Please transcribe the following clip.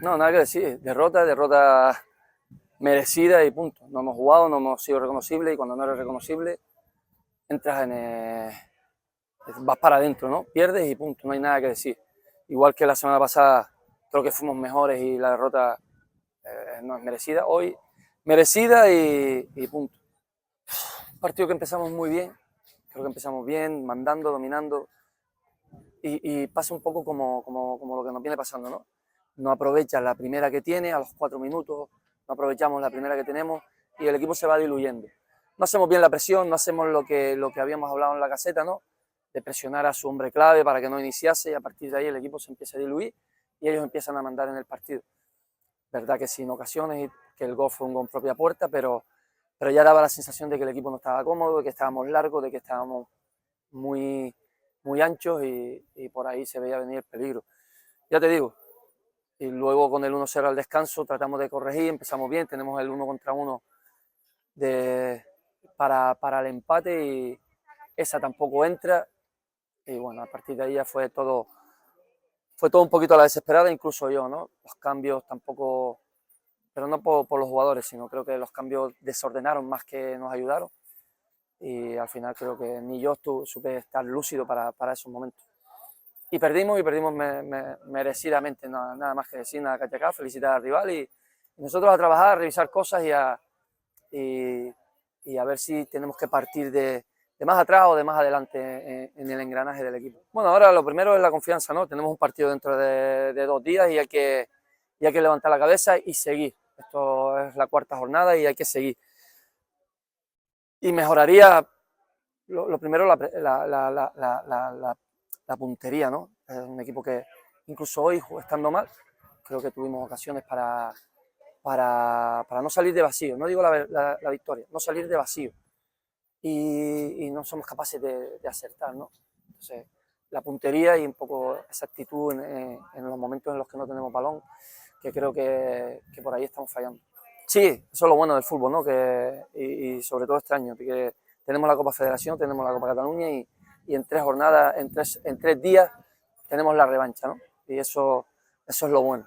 No, nada que decir. Derrota merecida y punto. No hemos jugado, no hemos sido reconocibles y cuando no eres reconocible entras vas para adentro, ¿no? Pierdes y punto, no hay nada que decir. Igual que la semana pasada creo que fuimos mejores y la derrota no es merecida. Hoy merecida y punto. Un partido que empezamos muy bien, creo que empezamos bien, mandando, dominando y pasa un poco como lo que nos viene pasando, ¿no? No aprovechas la primera que tiene a los 4 minutos, no aprovechamos la primera que tenemos y el equipo se va diluyendo. No hacemos bien la presión, no hacemos lo que habíamos hablado en la caseta, ¿no? De presionar a su hombre clave para que no iniciase y a partir de ahí el equipo se empieza a diluir y ellos empiezan a mandar en el partido. Verdad que sí, en ocasiones, que el gol fue un gol propia puerta, pero ya daba la sensación de que el equipo no estaba cómodo, de que estábamos largos, de que estábamos muy anchos y por ahí se veía venir el peligro. Ya te digo, y luego con el 1-0 al descanso tratamos de corregir, empezamos bien, tenemos el 1 contra 1 para el empate y esa tampoco entra y bueno, a partir de ahí ya fue todo un poquito a la desesperada, incluso yo, ¿no? Los cambios tampoco, pero no por los jugadores, sino creo que los cambios desordenaron más que nos ayudaron y al final creo que ni yo supe estar lúcido para esos momentos. Y perdimos merecidamente, nada más que decir, nada que achacar, felicitar al rival y nosotros a trabajar, a revisar cosas y a ver si tenemos que partir de más atrás o de más adelante en el engranaje del equipo. Bueno, ahora lo primero es la confianza, ¿no? Tenemos un partido dentro de 2 días y hay que levantar la cabeza y seguir. Esto es la 4ª jornada y hay que seguir. Y mejoraría lo primero la puntería, ¿no? Es un equipo que incluso hoy, estando mal, creo que tuvimos ocasiones para no salir de vacío. No digo la victoria, no salir de vacío. Y no somos capaces de acertar, ¿no? Entonces, la puntería y un poco esa actitud en los momentos en los que no tenemos balón, que creo que por ahí estamos fallando. Sí, eso es lo bueno del fútbol, ¿no? Y sobre todo este año, que tenemos la Copa Federación, tenemos la Copa Cataluña y en 3 jornadas, en 3 días tenemos la revancha, ¿no? Y eso es lo bueno.